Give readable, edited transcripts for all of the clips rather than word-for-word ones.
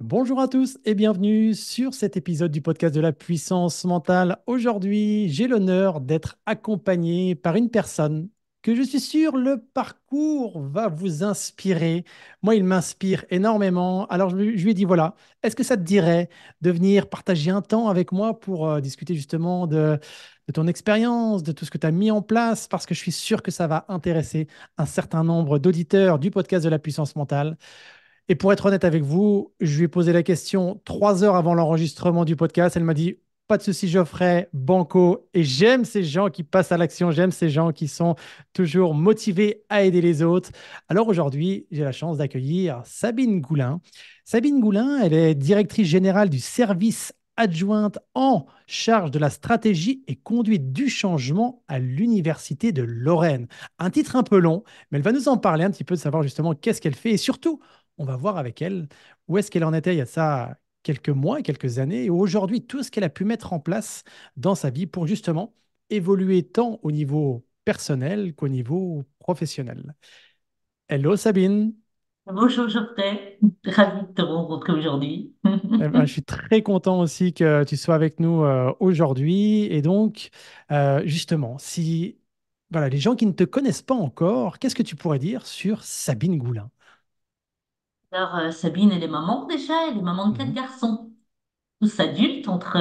Bonjour à tous et bienvenue sur cet épisode du podcast de la puissance mentale. Aujourd'hui, j'ai l'honneur d'être accompagné par une personne que je suis sûr le parcours va vous inspirer. Moi, il m'inspire énormément. Alors, je lui ai dit, voilà, est-ce que ça te dirait de venir partager un temps avec moi pour discuter justement de ton expérience, de tout ce que tu as mis en place, parce que je suis sûr que ça va intéresser un certain nombre d'auditeurs du podcast de la puissance mentale. Et pour être honnête avec vous, je lui ai posé la question 3 heures avant l'enregistrement du podcast. Elle m'a dit, pas de souci, Geoffrey, banco. Et j'aime ces gens qui passent à l'action, j'aime ces gens qui sont toujours motivés à aider les autres. Alors aujourd'hui, j'ai la chance d'accueillir Sabine Goulin. Sabine Goulin, elle est directrice générale du service adjointe en charge de la stratégie et conduite du changement à l'Université de Lorraine. Un titre un peu long, mais elle va nous en parler un petit peu de savoir justement qu'est-ce qu'elle fait et surtout on va voir avec elle où est-ce qu'elle en était il y a ça quelques mois, quelques années, et aujourd'hui, tout ce qu'elle a pu mettre en place dans sa vie pour justement évoluer tant au niveau personnel qu'au niveau professionnel. Hello Sabine. Bonjour Geoffrey, ravie de te rencontrer aujourd'hui. Eh ben, je suis très content aussi que tu sois avec nous aujourd'hui. Et donc, justement, si voilà, les gens qui ne te connaissent pas encore, qu'est-ce que tu pourrais dire sur Sabine Goulin? Alors Sabine, elle est maman déjà, elle est maman de quatre Mhm. garçons, tous adultes entre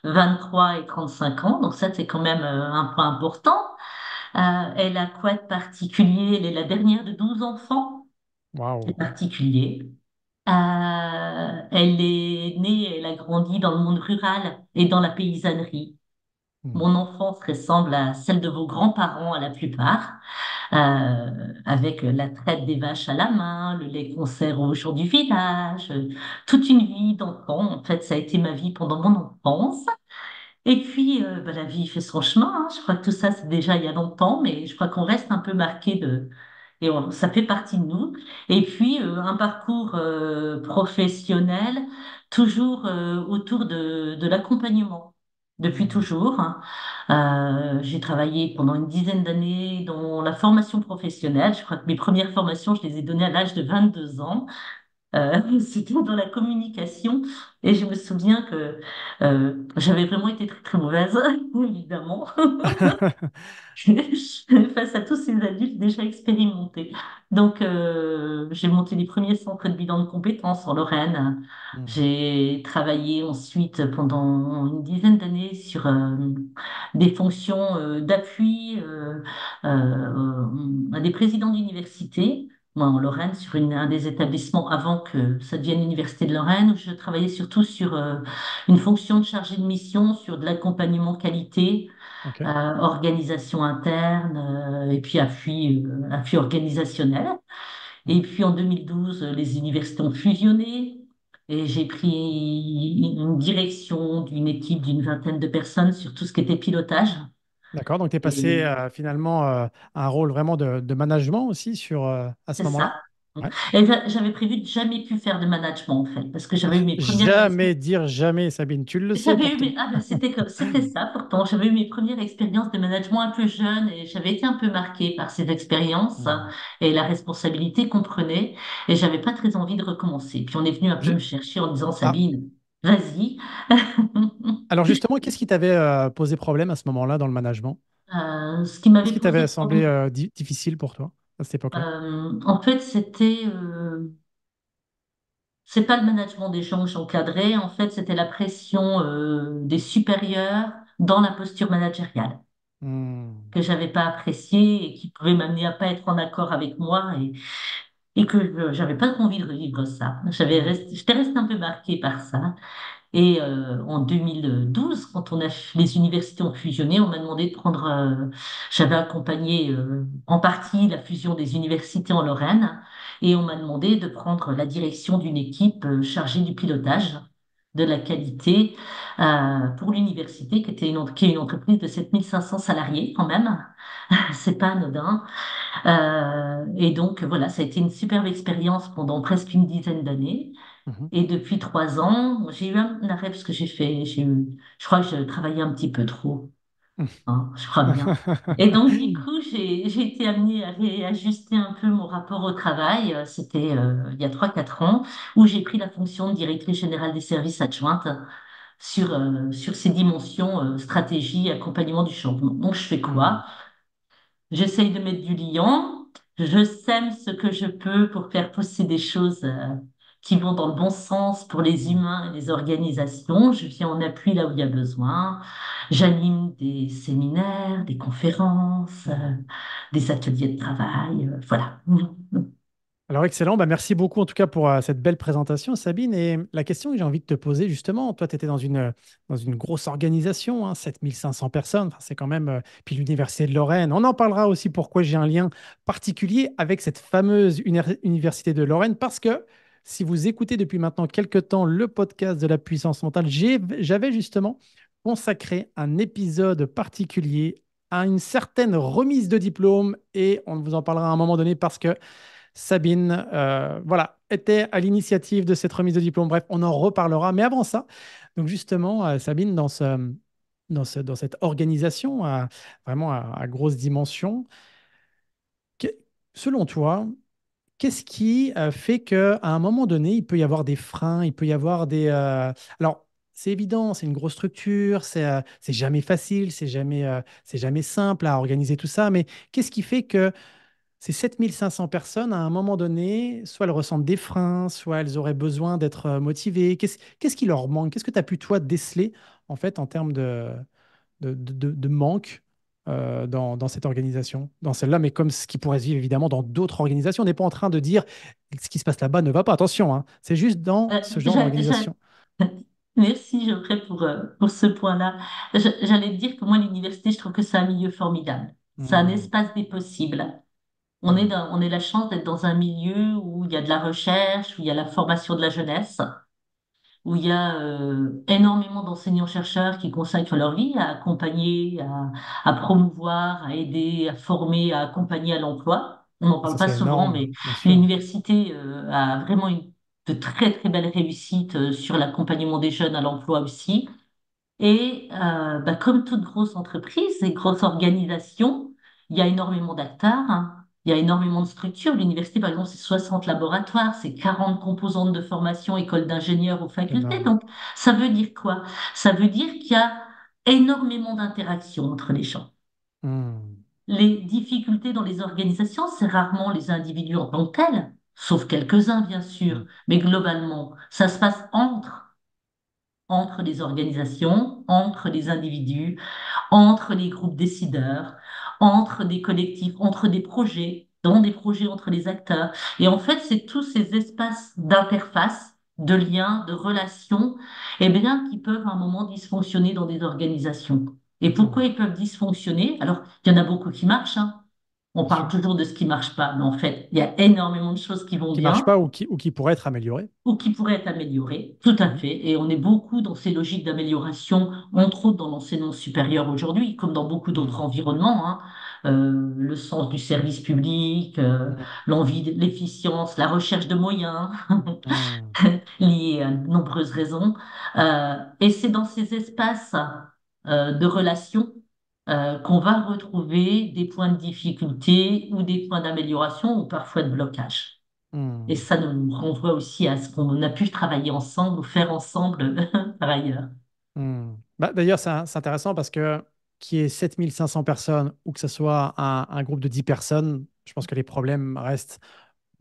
23 et 35 ans, donc ça c'est quand même un point important. Elle a quoi de particulier? Elle est la dernière de 12 enfants, c'est Waouh. particulier. Elle est née, elle a grandi dans le monde rural et dans la paysannerie. Mon Mhm. enfance ressemble à celle de vos grands-parents à la plupart. Avec la traite des vaches à la main, le lait qu'on sert au jour du village, toute une vie d'enfant. En fait, ça a été ma vie pendant mon enfance. Et puis, bah, la vie fait son chemin, hein. Je crois que tout ça, c'est déjà il y a longtemps, mais je crois qu'on reste un peu marqué de... ça fait partie de nous. Et puis, un parcours professionnel, toujours autour de l'accompagnement, depuis Mhm. toujours, hein. J'ai travaillé pendant une dizaine d'années dans la formation professionnelle. Je crois que mes premières formations, je les ai données à l'âge de 22 ans. C'était dans la communication et je me souviens que j'avais vraiment été très très mauvaise, évidemment, face à tous ces adultes déjà expérimentés. Donc, j'ai monté les premiers centres de bilan de compétences en Lorraine. Mhm. J'ai travaillé ensuite pendant une dizaine d'années sur des fonctions d'appui à des présidents d'université. Moi, en Lorraine, sur un des établissements avant que ça devienne l'Université de Lorraine, où je travaillais surtout sur une fonction de chargé de mission, sur de l'accompagnement qualité, Ok. organisation interne et puis appui organisationnel. Et Mhm. puis en 2012, les universités ont fusionné et j'ai pris une direction d'une équipe d'une vingtaine de personnes sur tout ce qui était pilotage. D'accord, donc tu es passé Et finalement à un rôle vraiment de management aussi à ce c'est moment-là? ça. Ouais. Et j'avais prévu de jamais plus faire de management en fait, parce que j'avais eu mes premières Jamais dire jamais, Sabine, tu le sais j'avais eu pourtant. ben, c'était ça pourtant. J'avais eu mes premières expériences de management un peu jeune et j'avais été un peu marquée par ces expériences Hmm. et la responsabilité qu'on prenait et j'avais pas très envie de recommencer. Puis on est venu un peu Je- me chercher en disant Ah, Sabine, vas-y. alors justement, qu'est-ce qui t'avait posé problème à ce moment-là dans le management? Ce qui Qu'est-ce m'avait qui posé t'avait semblé problème, difficile pour toi à cette époque-là? en fait, c'est pas le management des gens que j'encadrais. En fait, c'était la pression des supérieurs dans la posture managériale, Hmm. que j'avais pas apprécié et qui pouvait m'amener à pas être en accord avec moi et que j'avais pas envie de revivre ça. Hmm. J'étais restée un peu marquée par ça. Et en 2012, quand les universités ont fusionné, on m'a demandé de prendre. J'avais accompagné en partie la fusion des universités en Lorraine et on m'a demandé de prendre la direction d'une équipe chargée du pilotage de la qualité pour l'université, qui est une entreprise de 7500 salariés quand même. C'est pas anodin. Et donc, voilà, ça a été une superbe expérience pendant presque une dizaine d'années. Mhm. Et depuis 3 ans, j'ai eu un arrêt parce que je crois que je travaillais un petit peu trop. hein, je crois bien. Et donc, du coup, j'ai été amenée à réajuster un peu mon rapport au travail. C'était il y a 3 4 ans, où j'ai pris la fonction de directrice générale des services adjointe sur ces dimensions stratégie, accompagnement du changement. Donc, je fais Hmm, quoi? J'essaye de mettre du liant. Je sème ce que je peux pour faire pousser des choses qui vont dans le bon sens pour les hmm. humains et les organisations. Je viens en appui là où il y a besoin. J'anime des séminaires, des conférences, des ateliers de travail. Voilà. Alors excellent, bah, merci beaucoup en tout cas pour cette belle présentation Sabine. Et la question que j'ai envie de te poser justement, toi tu étais dans une grosse organisation, hein, 7500 personnes, enfin, c'est quand même, puis l'Université de Lorraine, on en parlera aussi pourquoi j'ai un lien particulier avec cette fameuse Université de Lorraine, parce que si vous écoutez depuis maintenant quelques temps le podcast de la puissance mentale, j'avais justement consacré un épisode particulier à une certaine remise de diplôme et on vous en parlera à un moment donné parce que Sabine, voilà, était à l'initiative de cette remise de diplôme. Bref, on en reparlera. Mais avant ça, donc justement, Sabine, dans cette organisation vraiment à grosse dimension, que- selon toi, qu'est-ce qui fait qu'à un moment donné, il peut y avoir des freins, il peut y avoir des... Alors, c'est évident, c'est une grosse structure, c'est jamais facile, c'est jamais simple à organiser tout ça, mais qu'est-ce qui fait que ces 7500 personnes, à un moment donné, soit elles ressentent des freins, soit elles auraient besoin d'être motivées. Qu'est-ce qui leur manque? Qu'est-ce que tu as pu, toi, déceler, en fait, en termes de manque dans cette organisation, dans celle-là, mais comme ce qui pourrait se vivre, évidemment, dans d'autres organisations. On n'est pas en train de dire ce qui se passe là-bas ne va pas. Attention, hein. C'est juste dans Euh, ce genre j'a- j'a- d'organisation. Merci, Geoffrey, pour ce point-là. J'allais te dire que moi, l'université, je trouve que c'est un milieu formidable. C'est un Hmm, espace des possibles. hmm. On est la chance d'être dans un milieu où il y a de la recherche, où il y a la formation de la jeunesse, où il y a énormément d'enseignants-chercheurs qui consacrent leur vie à accompagner, à promouvoir, à aider, à former, à accompagner à l'emploi. On n'en Et parle ça, pas c'est souvent, énorme, mais bien sûr. l'université a vraiment de très très belles réussites sur l'accompagnement des jeunes à l'emploi aussi. Et bah, comme toute grosse entreprise et grosse organisation, il y a énormément d'acteurs, hein. Il y a énormément de structures. L'université, par exemple, c'est 60 laboratoires, c'est 40 composantes de formation, écoles d'ingénieurs ou facultés. Énorme. Donc, ça veut dire quoi? Ça veut dire qu'il y a énormément d'interactions entre les gens. Hmm, Les difficultés dans les organisations, c'est rarement les individus en tant que tels, sauf quelques-uns, bien hmm, sûr. Mais globalement, ça se passe entre les organisations, entre les individus, entre les groupes décideurs, entre des collectifs, entre des projets, dans des projets entre les acteurs. Et en fait, c'est tous ces espaces d'interface, de liens, de relations, eh bien, qui peuvent à un moment dysfonctionner dans des organisations. Et pourquoi hmm. ils peuvent dysfonctionner? Alors, il y en a beaucoup qui marchent, hein. On Bien parle sûr. toujours de ce qui marche pas, mais en fait, il y a énormément de choses qui vont Qui marche bien pas ou qui pourrait être amélioré. ou qui pourrait être amélioré, tout à Mhm. fait. Et on est beaucoup dans ces logiques d'amélioration, entre autres dans l'enseignement supérieur aujourd'hui, comme dans beaucoup d'autres Mhm. environnements, hein. Le sens du service public, l'envie, l'efficience, la recherche de moyens Mhm. liés à de nombreuses raisons. Et c'est dans ces espaces de relations qu'on va retrouver des points de difficulté ou des points d'amélioration ou parfois de blocage. Et Mhm. ça nous renvoie aussi à ce qu'on a pu travailler ensemble ou faire ensemble par ailleurs. Mhm. Bah, d'ailleurs, c'est intéressant parce que qu'il y ait 7500 personnes ou que ce soit un groupe de 10 personnes, je pense que les problèmes restent,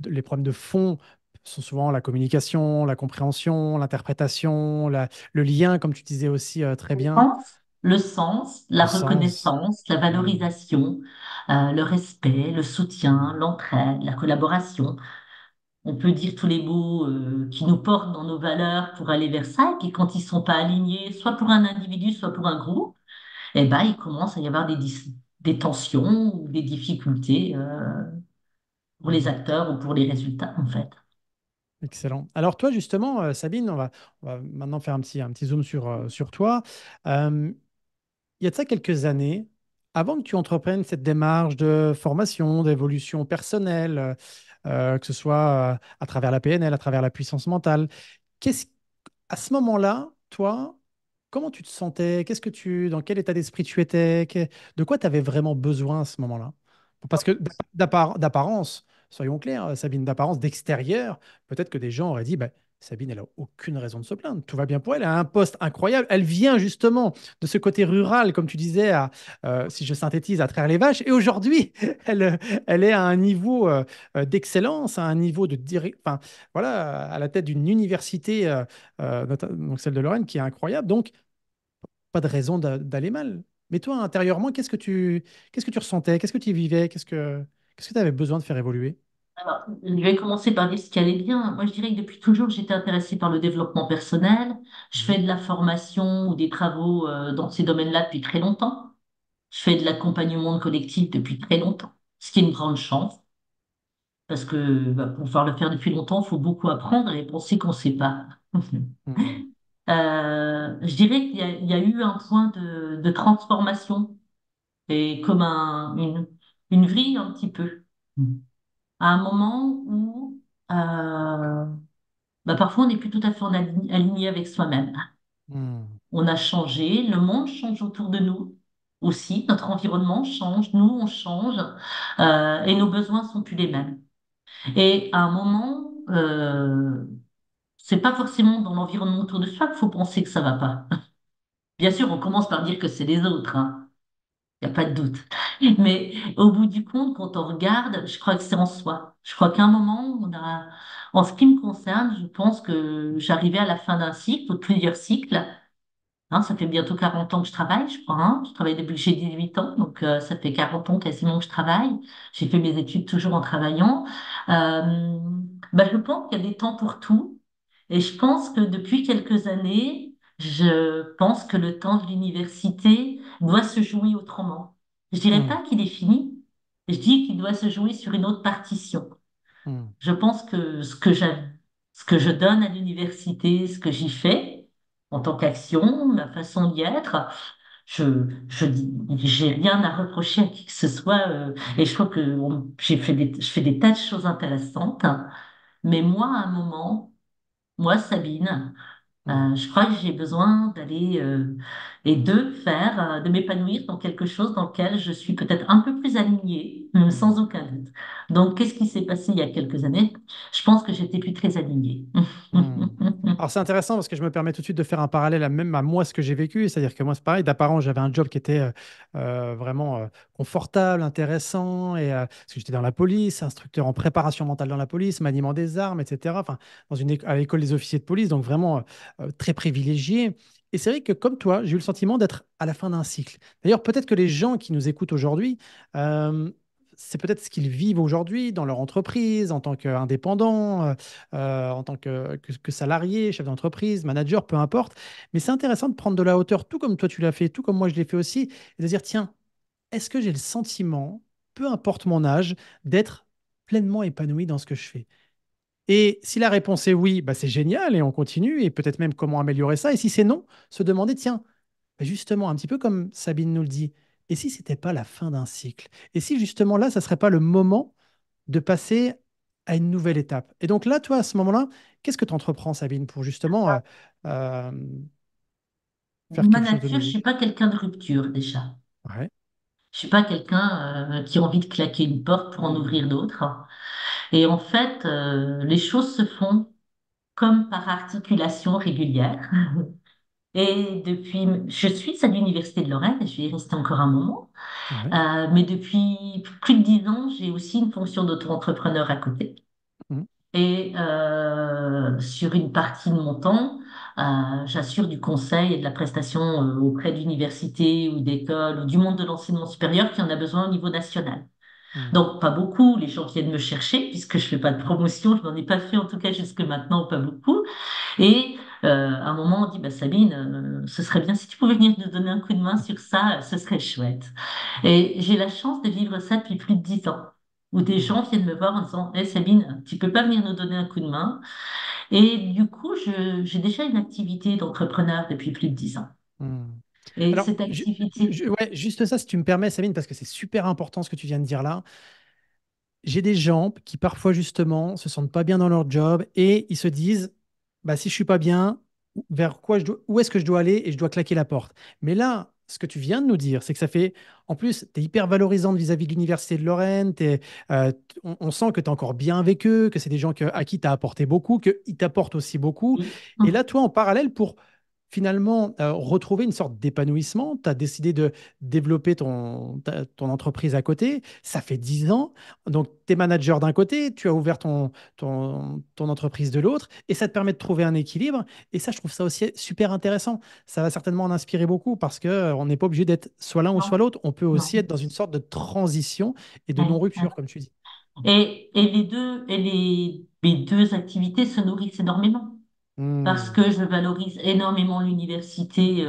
les problèmes de fond sont souvent la communication, la compréhension, l'interprétation, le lien, comme tu disais aussi très bien, Le sens, le la sens. reconnaissance, la Mhm. valorisation, le respect, le soutien, l'entraide, la collaboration. On peut dire tous les mots qui nous portent dans nos valeurs pour aller vers ça, et puis quand ils sont pas alignés, soit pour un individu, soit pour un groupe, eh ben, il commence à y avoir des tensions ou des difficultés pour les Mhm. acteurs ou pour les résultats, en fait. Excellent. Alors toi, justement, Sabine, on va maintenant faire un petit zoom sur toi. Euh, il y a de ça quelques années, avant que tu entreprennes cette démarche de formation, d'évolution personnelle, que ce soit à travers la PNL, à travers la puissance mentale, qu'est-ce, à ce moment-là, toi, comment tu te sentais? Dans quel état d'esprit tu étais? De quoi tu avais vraiment besoin à ce moment-là? Parce que d'apparence, soyons clairs, Sabine, d'apparence, d'extérieur, peut-être que des gens auraient dit, bah, Sabine, elle a aucune raison de se plaindre. Tout va bien pour elle. Elle a un poste incroyable. Elle vient justement de ce côté rural, comme tu disais, si je synthétise, à traire les vaches. Et aujourd'hui, elle est à un niveau d'excellence, à un niveau enfin, voilà, à la tête d'une université, donc celle de Lorraine, qui est incroyable. Donc, pas de raison d'aller mal. Mais toi, intérieurement, qu'est-ce que tu ressentais? Qu'est-ce que tu vivais? Qu'est-ce que tu avais besoin de faire évoluer? Alors, je vais commencer par dire ce qui allait bien. Moi, je dirais que depuis toujours, j'étais intéressée par le développement personnel. Je Mhm. fais de la formation ou des travaux dans ces domaines-là depuis très longtemps. Je fais de l'accompagnement de collectif depuis très longtemps, ce qui est une grande chance, parce que pour pouvoir le faire depuis longtemps, il faut beaucoup apprendre et penser qu'on ne sait pas. Mhm. Je dirais il y a eu un point de transformation, et comme une vrille un petit peu, à un moment où parfois on n'est plus tout à fait aligné avec soi-même. Mhm. On a changé, le monde change autour de nous aussi, notre environnement change, nous on change, et nos besoins sont plus les mêmes. Et à un moment, c'est pas forcément dans l'environnement autour de soi qu'il faut penser que ça va pas. Bien sûr, on commence par dire que c'est les autres, hein. Il n'y a pas de doute. Mais au bout du compte, quand on regarde, je crois que c'est en soi. Je crois qu'à un moment, en ce qui me concerne, je pense que j'arrivais à la fin d'un cycle ou de plusieurs cycles. Hein, ça fait bientôt 40 ans que je travaille, je crois. Hein. Je travaille depuis que j'ai 18 ans, donc ça fait 40 ans quasiment que je travaille. J'ai fait mes études toujours en travaillant. Euh, je pense qu'il y a des temps pour tout. Et je pense que depuis quelques années, je pense que le temps de l'université doit se jouer autrement. Je dirais Mhm. pas qu'il est fini, je dis qu'il doit se jouer sur une autre partition. Mhm. Je pense que ce que je donne à l'université, ce que j'y fais en tant qu'action, ma façon d'y être, j'ai rien à reprocher à qui que ce soit. Et je trouve que je fais des tas de choses intéressantes. Mais moi, à un moment, moi, Sabine, Mhm. je crois que j'ai besoin d'aller et de m'épanouir dans quelque chose dans lequel je suis peut-être un peu plus alignée, Mhm. sans aucun doute. Donc, qu'est-ce qui s'est passé il y a quelques années? Je pense que j'étais plus très alignée. Hmm. Alors c'est intéressant parce que je me permets tout de suite de faire un parallèle même à moi ce que j'ai vécu, c'est-à-dire que moi c'est pareil, d'apparence j'avais un job qui était vraiment confortable, intéressant, parce que j'étais dans la police, instructeur en préparation mentale dans la police, maniement des armes, etc. Enfin, à l'école des officiers de police, donc vraiment très privilégié. Et c'est vrai que comme toi, j'ai eu le sentiment d'être à la fin d'un cycle. D'ailleurs, peut-être que les gens qui nous écoutent aujourd'hui, euh, c'est peut-être ce qu'ils vivent aujourd'hui dans leur entreprise, en tant qu'indépendant, en tant que salarié, chef d'entreprise, manager, peu importe. Mais c'est intéressant de prendre de la hauteur, tout comme toi tu l'as fait, tout comme moi je l'ai fait aussi, et de dire, tiens, est-ce que j'ai le sentiment, peu importe mon âge, d'être pleinement épanoui dans ce que je fais? Et si la réponse est oui, bah c'est génial et on continue, et peut-être même comment améliorer ça. Et si c'est non, se demander, tiens, bah justement, un petit peu comme Sabine nous le dit, et si c'était pas la fin d'un cycle? Et si justement là, ça serait pas le moment de passer à une nouvelle étape. Et donc là, toi, à ce moment-là, qu'est-ce que tu entreprends, Sabine, pour justement euh, faire Ma quelque chose de nature, je nouveau? suis pas quelqu'un de rupture déjà. Ouais. Je suis pas quelqu'un qui a envie de claquer une porte pour en Hmm. ouvrir d'autres. Et en fait, les choses se font comme par articulation régulière. Et je suis à l'Université de Lorraine, et je vais y rester encore un moment. Ouais. Mais depuis plus de 10 ans, j'ai aussi une fonction d'auto-entrepreneur à côté. Hmm. Et sur une partie de mon temps, j'assure du conseil et de la prestation auprès d'universités ou d'écoles ou du monde de l'enseignement supérieur qui en a besoin au niveau national. Hmm. Donc, pas beaucoup, les gens viennent me chercher, puisque je fais pas de promotion, je n'en ai pas fait en tout cas jusque maintenant, pas beaucoup. Et à un moment, on dit, bah, Sabine, ce serait bien si tu pouvais venir nous donner un coup de main sur ça, ce serait chouette. Et j'ai la chance de vivre ça depuis plus de 10 ans, où des Hmm. gens viennent me voir en disant, hé Sabine, tu peux pas venir nous donner un coup de main? Et du coup, j'ai déjà une activité d'entrepreneur depuis plus de 10 ans. Hmm. Et Alors, cette activité, ouais, juste ça, si tu me permets, Sabine, parce que c'est super important ce que tu viens de dire là. J'ai des gens qui parfois justement se sentent pas bien dans leur job et ils se disent, bah si je suis pas bien, vers quoi où est-ce que je dois aller et je dois claquer la porte. Mais là, ce que tu viens de nous dire, c'est que ça fait, en plus, tu es hyper valorisante vis-à-vis de l'Université de Lorraine, on sent que tu es encore bien avec eux, que c'est des gens à qui tu as apporté beaucoup, qu'ils t'apportent aussi beaucoup. Oui. Et là, toi, en parallèle, pour finalement retrouver une sorte d'épanouissement, tu as décidé de développer ton entreprise à côté. Ça fait 10 ans. Donc, tu es manager d'un côté, tu as ouvert ton entreprise de l'autre, et ça te permet de trouver un équilibre. Et ça, je trouve ça aussi super intéressant. Ça va certainement en inspirer beaucoup parce que on n'est pas obligé d'être soit l'un ou Non, soit l'autre. On peut aussi être non. dans une sorte de transition et de Ouais, ouais. non-rupture, comme tu dis. Les deux activités se nourrissent énormément parce Hmm. que je valorise énormément l'université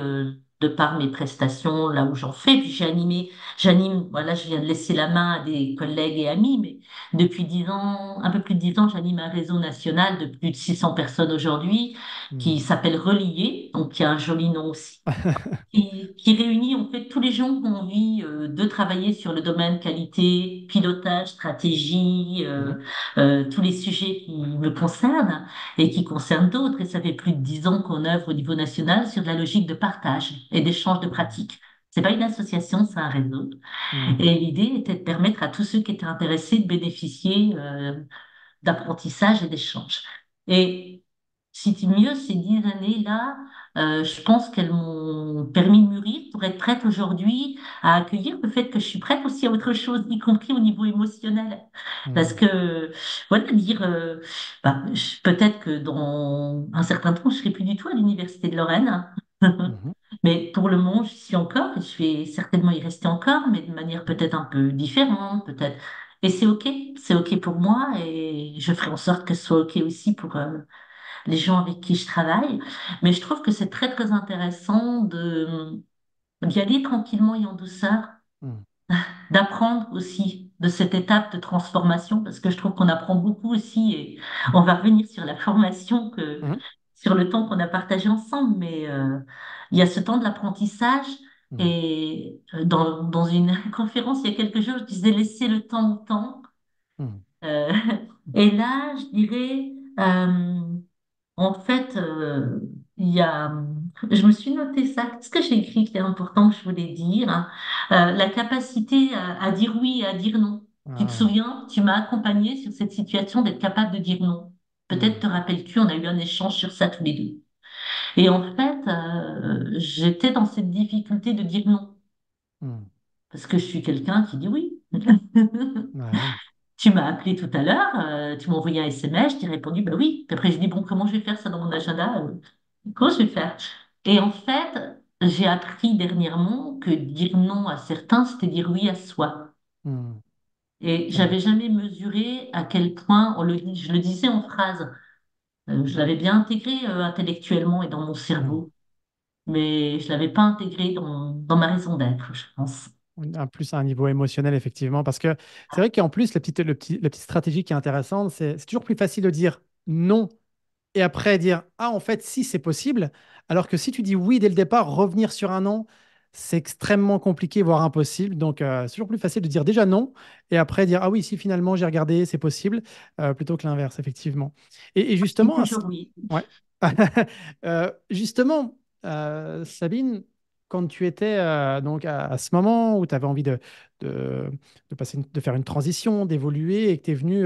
de par mes prestations là où j'en fais. Puis j'anime, voilà, je viens de laisser la main à des collègues et amis, mais depuis 10 ans, un peu plus de 10 ans, j'anime un réseau national de plus de 600 personnes aujourd'hui qui Hmm. s'appelle Relier, donc qui a un joli nom aussi qui réunit en fait tous les gens qui ont envie de travailler sur le domaine qualité, pilotage, stratégie, Mhm. tous les sujets qui me concernent et qui concernent d'autres. Et ça fait plus de 10 ans qu'on œuvre au niveau national sur de la logique de partage et d'échange de pratiques. C'est pas une association, c'est un réseau. Hmm. Et l'idée était de permettre à tous ceux qui étaient intéressés de bénéficier d'apprentissage et d'échange. Et si tu mieux, ces 10 années-là, je pense qu'elles m'ont permis de mûrir pour être prête aujourd'hui à accueillir le fait que je suis prête aussi à autre chose, y compris au niveau émotionnel. Parce Hmm. que, voilà, dire, peut-être que dans un certain temps, je serai plus du tout à l'Université de Lorraine. Mhm. Mais pour le moment, j'y suis encore et je vais certainement y rester encore, mais de manière peut-être un peu différente, peut-être. Et c'est OK pour moi et je ferai en sorte que ce soit OK aussi pour les gens avec qui je travaille. Mais je trouve que c'est très, très intéressant d'y aller tranquillement et en douceur, Hmm. d'apprendre aussi de cette étape de transformation, parce que je trouve qu'on apprend beaucoup aussi, et on va revenir sur la formation Mhm. sur le temps qu'on a partagé ensemble, mais il y a ce temps de l'apprentissage, Hmm. et dans une conférence il y a quelques jours, je disais laisser le temps au temps. Hmm. Euh, et là, je dirais, en fait, il y a, je me suis noté ça. Ce que j'ai écrit qui est important que je voulais dire, hein. La capacité à dire oui et à dire non. Tu te Ah. souviens, tu m'as accompagné sur cette situation d'être capable de dire non. Peut-être Hmm. te rappelles-tu, on a eu un échange sur ça tous les deux. Et en fait, j'étais dans cette difficulté de dire non Hmm. parce que je suis quelqu'un qui dit oui. Ah oui. Tu m'as appelé tout à l'heure, tu m'as envoyé un SMS, je t'ai répondu bah oui. Puis après, je dis bon, comment je vais faire ça dans mon agenda? Comment je vais faire? Et en fait, j'ai appris dernièrement que dire non à certains, c'était dire oui à soi. Hmm. Et C'est vrai. j'avais jamais mesuré à quel point je le disais en phrase. Je l'avais bien intégré intellectuellement et dans mon Hmm. cerveau, mais je l'avais pas intégré dans ma raison d'être, je pense. Un plus à un niveau émotionnel, effectivement. Parce que c'est vrai qu'en plus, la petite stratégie qui est intéressante, c'est toujours plus facile de dire non et après dire ah, en fait, si c'est possible. Alors que si tu dis oui dès le départ, revenir sur un non, c'est extrêmement compliqué, voire impossible. Donc, c'est toujours plus facile de dire déjà non et après dire ah oui, si finalement j'ai regardé, c'est possible, plutôt que l'inverse, effectivement. Et Et justement, toujours oui. ouais. Justement, Sabine, quand tu étais donc à ce moment où tu avais envie de, de faire une transition, d'évoluer et que tu es venu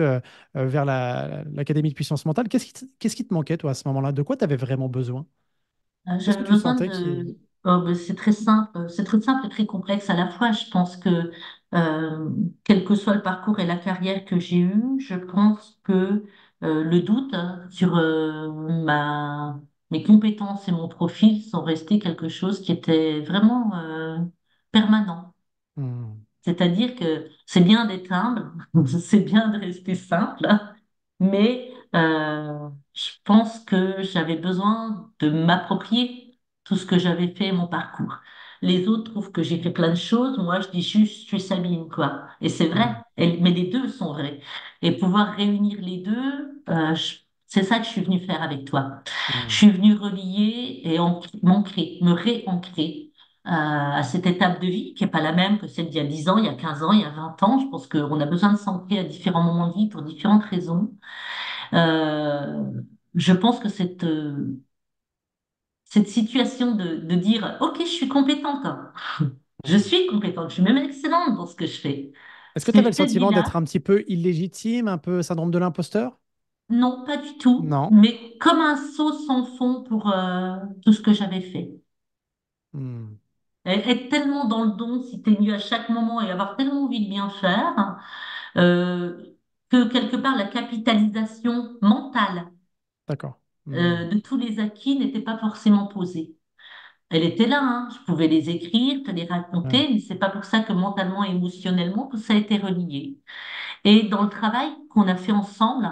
vers l'Académie de puissance mentale, qu'est-ce qui te manquait, toi, à ce moment-là? De quoi tu avais vraiment besoin? Qu'est-ce que J'avais tu besoin sentais qui... de... c'est très simple et très complexe à la fois. Je pense que euh, quel que soit le parcours et la carrière que j'ai eue, je pense que le doute sur mes compétences et mon profil sont restés quelque chose qui était vraiment permanent. Hmm. C'est-à-dire que c'est bien d'être humble, c'est bien de rester simple, mais je pense que j'avais besoin de m'approprier tout ce que j'avais fait, mon parcours. Les autres trouvent que j'ai fait plein de choses, moi je dis juste, je suis Sabine, quoi. Et c'est vrai, Hmm. mais les deux sont vrais. Et pouvoir réunir les deux, c'est ça que je suis venue faire avec toi. Je Hmm. suis venue relier et m'ancrer, me réancrer à cette étape de vie qui n'est pas la même que celle d'il y a 10 ans, il y a 15 ans, il y a 20 ans. Je pense qu'on a besoin de s'ancrer à différents moments de vie pour différentes raisons. Euh, je pense que cette situation de dire, OK, je suis compétente. Je Hmm. suis compétente, je suis même excellente dans ce que je fais. Est-ce que tu C'est avais le cette sentiment vie-là. d'être un petit peu illégitime, un peu syndrome de l'imposteur? Non, pas du tout, Non. mais comme un seau sans fond pour tout ce que j'avais fait. Hmm. Être tellement dans le don, si t'es nu à chaque moment et avoir tellement envie de bien faire, euh, que quelque part la capitalisation mentale D'accord. Hmm. de tous les acquis n'était pas forcément posée. Elle était là, hein. Je pouvais les écrire, te les Ouais. raconter, mais c'est pas pour ça que mentalement et émotionnellement tout ça a été relié. Et dans le travail qu'on a fait ensemble,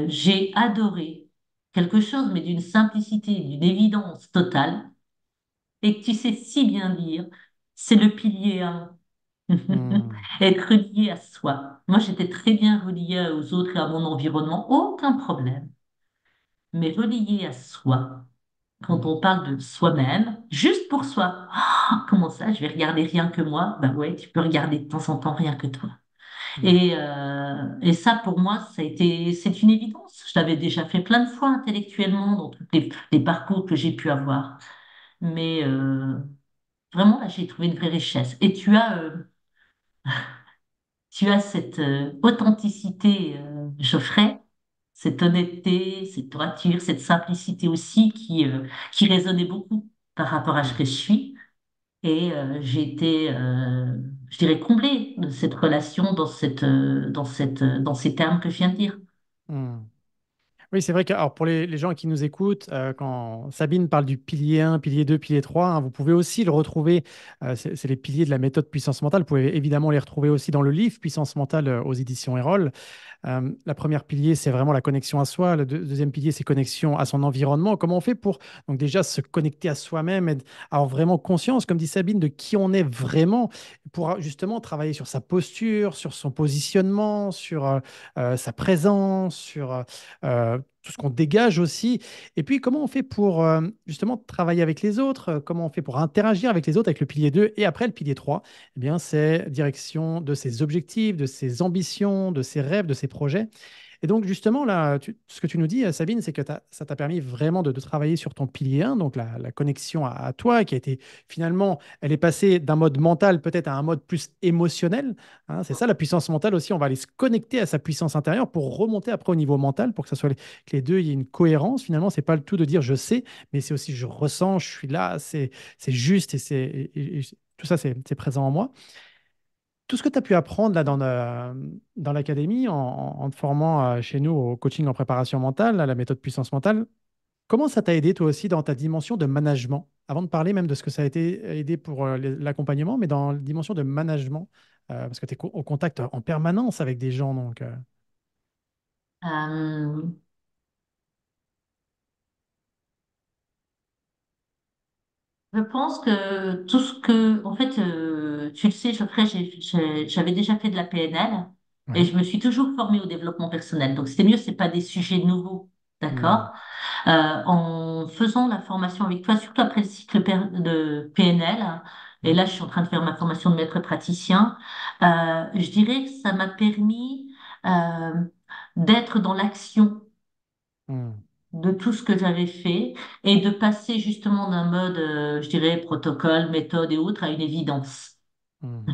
j'ai adoré quelque chose, mais d'une simplicité, d'une évidence totale, et que tu sais si bien dire, c'est le pilier 1. Hmm. Être relié à soi. Moi, j'étais très bien reliée aux autres et à mon environnement, aucun problème. Mais relié à soi, quand Hmm. on parle de soi-même, juste pour soi. Ah, comment ça, je vais regarder rien que moi? Ben ouais, tu peux regarder de temps en temps rien que toi. Hmm. Et ça, pour moi, c'est une évidence. Je l'avais déjà fait plein de fois intellectuellement dans tous les parcours que j'ai pu avoir. Mais vraiment, là, j'ai trouvé une vraie richesse. Et tu as cette authenticité, Geoffrey, cette honnêteté, cette droiture, cette simplicité aussi qui résonnait beaucoup par rapport à ce Hmm. que je suis. Et j'ai été, je dirais, comblée de cette relation dans ces termes que je viens de dire. Hmm. Oui, c'est vrai que alors pour les gens qui nous écoutent, quand Sabine parle du pilier 1, pilier 2, pilier 3, hein, vous pouvez aussi le retrouver, c'est les piliers de la méthode puissance mentale, vous pouvez évidemment les retrouver aussi dans le livre Puissance mentale aux éditions Erol. La première pilier, c'est vraiment la connexion à soi. Le deuxième pilier, c'est connexion à son environnement. Comment on fait pour donc déjà se connecter à soi-même et avoir vraiment conscience, comme dit Sabine, de qui on est vraiment pour justement travailler sur sa posture, sur son positionnement, sur sa présence, sur tout ce qu'on dégage aussi. Et puis, comment on fait pour justement travailler avec les autres? Comment on fait pour interagir avec les autres avec le pilier 2 et après le pilier 3? Eh bien, c'est direction de ses objectifs, de ses ambitions, de ses rêves, de ses projets. Et donc, justement, là, ce que tu nous dis, Sabine, c'est que ça t'a permis vraiment de travailler sur ton pilier 1, donc la connexion à toi, qui a été finalement, elle est passée d'un mode mental peut-être à un mode plus émotionnel, hein. C'est ça la puissance mentale aussi. On va aller se connecter à sa puissance intérieure pour remonter après au niveau mental, pour que ça soit que les deux, il y ait une cohérence. Finalement, c'est pas le tout de dire je sais, mais c'est aussi je ressens, je suis là, c'est juste et tout ça, c'est présent en moi. Tout ce que tu as pu apprendre là dans l'académie en te formant chez nous au coaching en préparation mentale, à la méthode puissance mentale, comment ça t'a aidé toi aussi dans ta dimension de management? Avant de parler même de ce que ça a été aidé pour l'accompagnement, mais dans la dimension de management, parce que tu es au contact en permanence avec des gens. Donc, Euh, je pense que tout ce que, en fait, tu le sais, Geoffrey, j'avais déjà fait de la PNL et ouais. je me suis toujours formée au développement personnel. Donc, c'était mieux, c'est pas des sujets nouveaux, Hmm. d'accord? En faisant la formation avec toi, surtout après le cycle de PNL, et Hmm. là, je suis en train de faire ma formation de maître praticien, je dirais que ça m'a permis euh, d'être dans l'action Hmm. de tout ce que j'avais fait et de passer justement d'un mode, je dirais, protocole, méthode et autres à une évidence. Hmm.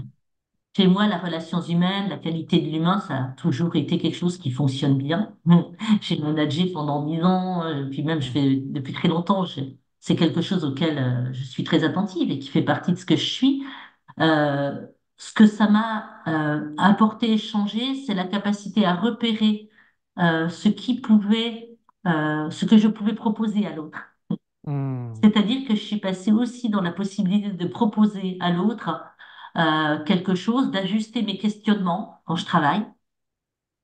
Chez moi, la relation humaine, la qualité de l'humain, ça a toujours été quelque chose qui fonctionne bien. J'ai managé pendant 10 ans, puis même je Hmm. fais depuis très longtemps. C'est quelque chose auquel je suis très attentive et qui fait partie de ce que je suis. Ce que ça m'a apporté et changé, c'est la capacité à repérer ce que je pouvais proposer à l'autre. Hmm. C'est-à-dire que je suis passée aussi dans la possibilité de proposer à l'autre quelque chose, d'ajuster mes questionnements quand je travaille.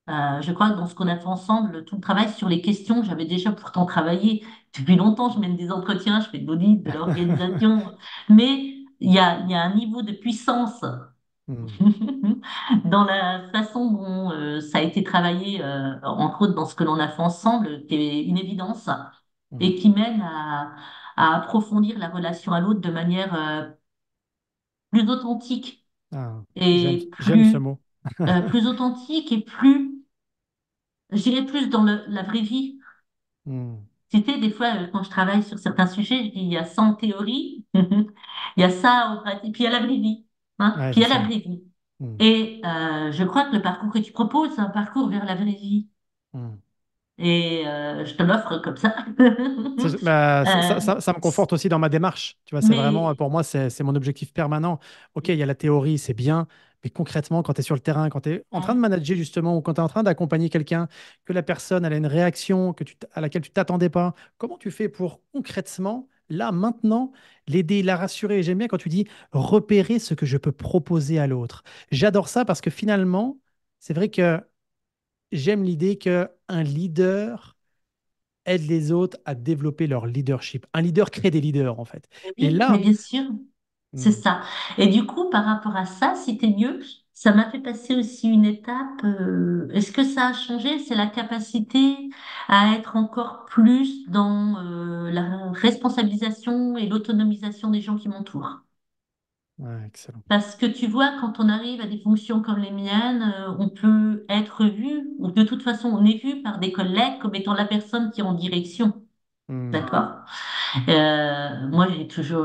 Je crois que dans ce qu'on a fait ensemble, tout le travail sur les questions, j'avais déjà pourtant travaillé depuis longtemps. Je mène des entretiens, je fais de l'audit, de l'organisation, mais il y a un niveau de puissance Hmm. dans la façon dont ça a été travaillé, entre autres dans ce que l'on a fait ensemble, qui est une évidence Hmm. et qui mène à approfondir la relation à l'autre de manière plus authentique Ah, et j'aime ce mot. plus authentique et plus, je dirais plus dans la vraie vie. Hmm. Tu sais, des fois, quand je travaille sur certains sujets, je dis, il y a ça en théorie, il y a ça en pratique, puis il y a la vraie vie, hein, Ouais, puis il c'est y a la ça. vraie vie. Hmm. Et je crois que le parcours que tu proposes, c'est un parcours vers la vraie vie. Hmm. Et je te l'offre comme ça. Bah, Euh, ça me conforte aussi dans ma démarche. Tu vois, c'est vraiment, mais pour moi, c'est mon objectif permanent. OK, il y a la théorie, c'est bien, mais concrètement, quand tu es sur le terrain, quand tu es en train de manager justement, ou quand tu es en train d'accompagner quelqu'un, que la personne elle a une réaction à laquelle tu t'attendais pas, comment tu fais pour concrètement, là, maintenant, l'aider, la rassurer? J'aime bien quand tu dis repérer ce que je peux proposer à l'autre. J'adore ça parce que finalement, c'est vrai que j'aime l'idée qu'un leader aide les autres à développer leur leadership. Un leader crée des leaders, en fait. Et oui, mais là, bien sûr, c'est hmm, ça. Et du coup, par rapport à ça, c'était mieux. Ça m'a fait passer aussi une étape. Est-ce que ça a changé? C'est la capacité à être encore plus dans la responsabilisation et l'autonomisation des gens qui m'entourent. ouais, excellent. Parce que tu vois, quand on arrive à des fonctions comme les miennes, on peut être vu, ou de toute façon, on est vu par des collègues comme étant la personne qui est en direction. Hmm, D'accord? Moi,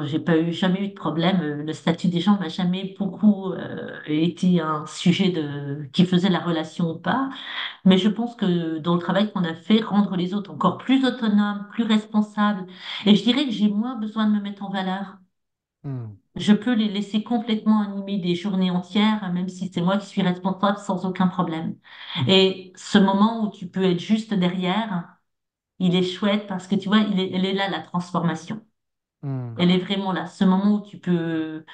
j'ai pas eu, jamais eu de problème. Le statut des gens m'a jamais beaucoup été un sujet qui faisait la relation ou pas. Mais je pense que dans le travail qu'on a fait, rendre les autres encore plus autonomes, plus responsables, et je dirais que j'ai moins besoin de me mettre en valeur. hmm, Je peux les laisser complètement animer des journées entières, même si c'est moi qui suis responsable, sans aucun problème. Et ce moment où tu peux être juste derrière, il est chouette parce que tu vois, elle est là, la transformation. hmm, Elle est vraiment là. Ce moment où tu peux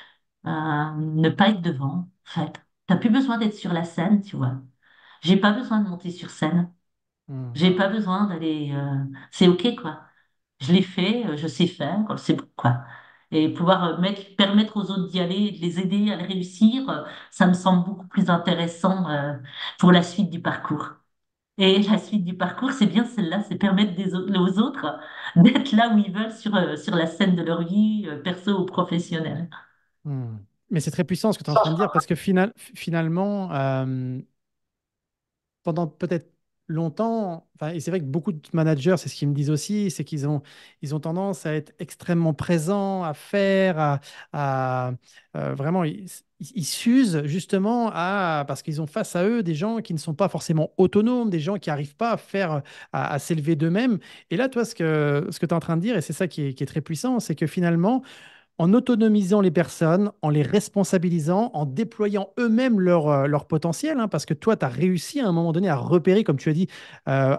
ne pas être devant, en fait. T'as plus besoin d'être sur la scène, tu vois. J'ai pas besoin de monter sur scène. hmm, J'ai pas besoin d'aller. C'est OK, quoi. Je l'ai fait, je sais faire, c'est bon, quoi. Et pouvoir permettre aux autres d'y aller, de les aider à le réussir, ça me semble beaucoup plus intéressant pour la suite du parcours. Et la suite du parcours, c'est bien celle-là, c'est permettre aux autres d'être là où ils veulent sur la scène de leur vie, perso ou professionnelle. hmm. Mais c'est très puissant ce que tu es en train de dire parce que finalement, pendant peut-être longtemps, enfin, et c'est vrai que beaucoup de managers, c'est ce qu'ils me disent aussi, c'est qu'ils ont tendance à être extrêmement présents, à faire, à, vraiment, ils s'usent justement parce qu'ils ont face à eux des gens qui ne sont pas forcément autonomes, des gens qui n'arrivent pas à faire, à s'élever d'eux-mêmes. Et là, toi, ce que tu es en train de dire, et c'est ça qui est très puissant, c'est que finalement, en autonomisant les personnes, en les responsabilisant, en déployant eux-mêmes leur potentiel, hein, parce que toi, tu as réussi à un moment donné à repérer, comme tu as dit,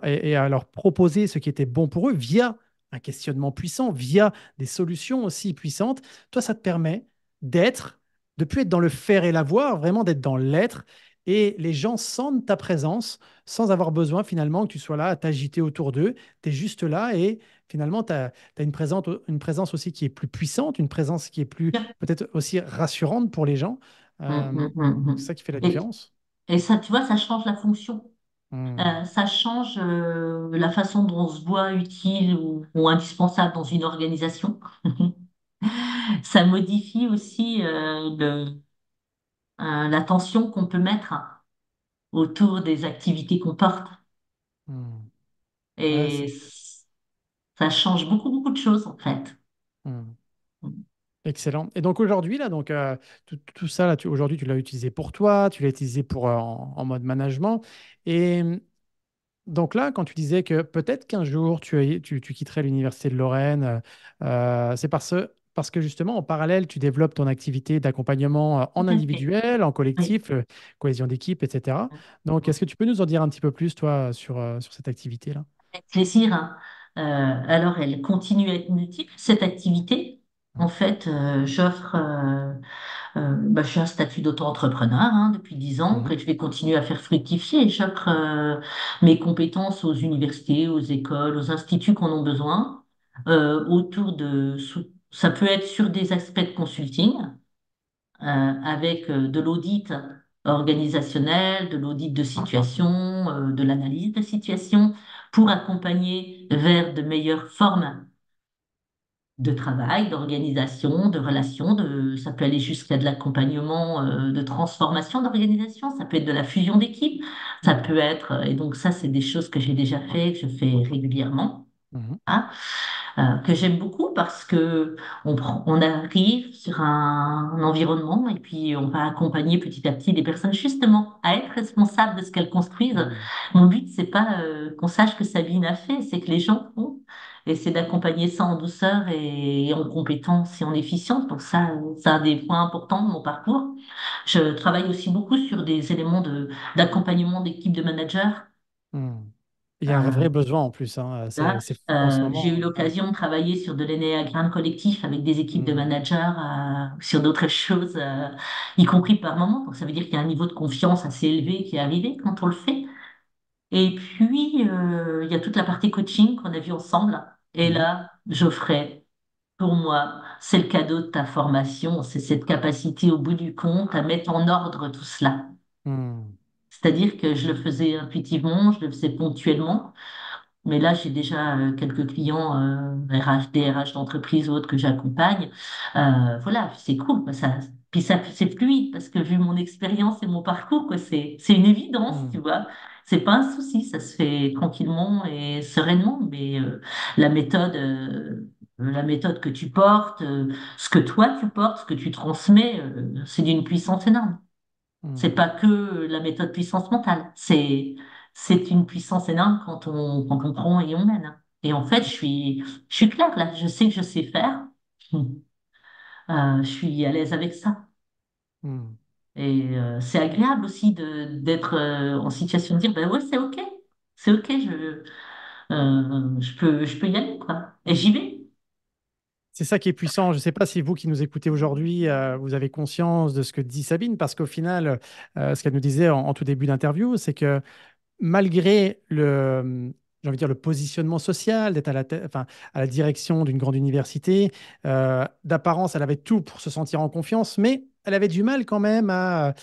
et à leur proposer ce qui était bon pour eux via un questionnement puissant, via des solutions aussi puissantes. Toi, ça te permet de plus être dans le faire et l'avoir, vraiment d'être dans l'être. Et les gens sentent ta présence sans avoir besoin finalement que tu sois là à t'agiter autour d'eux. Tu es juste là et finalement, tu as une présence aussi qui est plus puissante, une présence qui est plus peut-être aussi rassurante pour les gens. Hum, Euh, hum, hum, c'est hum. ça qui fait la Et, différence. et ça, tu vois, ça change la fonction. Hmm. Ça change la façon dont on se voit utile ou indispensable dans une organisation. Ça modifie aussi l'attention qu'on peut mettre autour des activités qu'on porte. Hmm. Ouais, Et ça change beaucoup, beaucoup de choses, en fait. hmm. Excellent. Et donc aujourd'hui, là, donc, tout ça, là, aujourd'hui, tu l'as utilisé pour toi, tu l'as utilisé en mode management. Et donc là, quand tu disais que peut-être qu'un jour tu quitterais l'Université de Lorraine, c'est parce que justement, en parallèle, tu développes ton activité d'accompagnement Tout en à fait. individuel, en Oui. collectif, cohésion d'équipe, etc. Donc, est-ce que tu peux nous en dire un petit peu plus, toi, sur cette activité-là? Avec plaisir, hein. Alors, elle continue à être multiple, cette activité. En Mhm. fait, je suis un statut d'auto-entrepreneur hein, depuis 10 ans Mhm. que je vais continuer à faire fructifier. J'offre mes compétences aux universités, aux écoles, aux instituts qui en ont besoin. Ça peut être sur des aspects de consulting, avec de l'audit organisationnel, de l'audit de situation, de l'analyse de situation, pour accompagner vers de meilleures formes de travail, d'organisation, de relations. Ça peut aller jusqu'à de l'accompagnement de transformation d'organisation, ça peut être de la fusion d'équipe, ça Mhm. peut être, et donc ça, c'est des choses que j'ai déjà fait, que je fais régulièrement. Mhm. hein, que j'aime beaucoup parce que on arrive sur un environnement et puis on va accompagner petit à petit des personnes justement à être responsables de ce qu'elles construisent. Mhm. Mon but, c'est pas qu'on sache que Sabine a fait, c'est que les gens font. Et c'est d'accompagner ça en douceur et en compétence et en efficience. Donc ça a des points importants de mon parcours. Je travaille aussi beaucoup sur des éléments d'accompagnement d'équipes de managers. Mhm. Il y a un vrai Euh, besoin en plus, hein. Là, C'est fou en ce j'ai eu moment. Ouais. l'occasion de travailler sur de l'énéagramme collectif avec des équipes de Mhm. managers, sur d'autres choses, y compris par moment. Donc, ça veut dire qu'il y a un niveau de confiance assez élevé qui est arrivé quand on le fait. Et puis, il y a toute la partie coaching qu'on a vue ensemble. Et Mhm. là, Geoffrey, pour moi, c'est le cadeau de ta formation. C'est cette capacité, au bout du compte, à mettre en ordre tout cela. Mhm. C'est-à-dire que je le faisais intuitivement, je le faisais ponctuellement. Mais là, j'ai déjà quelques clients RH, DRH d'entreprise ou autres que j'accompagne. Voilà, c'est cool. Quoi, ça, puis ça, c'est fluide parce que vu mon expérience et mon parcours, quoi, c'est une évidence, tu Mhm. vois. C'est pas un souci, ça se fait tranquillement et sereinement. Mais la méthode, la méthode que tu portes, ce que toi tu portes, ce que tu transmets, c'est d'une puissance énorme. C'est Mhm. pas que la méthode puissance mentale. C'est une puissance énorme quand on prend et on mène. Et en fait, je suis claire là. Je sais que je sais faire. Je suis à l'aise avec ça. Mhm. Et c'est agréable aussi d'être en situation de dire, ben ouais, c'est OK. C'est OK, je peux y aller, quoi. Et Mhm. j'y vais. C'est ça qui est puissant. Je ne sais pas si vous qui nous écoutez aujourd'hui, vous avez conscience de ce que dit Sabine, parce qu'au final, ce qu'elle nous disait en tout début d'interview, c'est que malgré j'ai envie de dire, le positionnement social, d'être à la enfin, à la direction d'une grande université, d'apparence, elle avait tout pour se sentir en confiance, mais elle avait du mal quand même à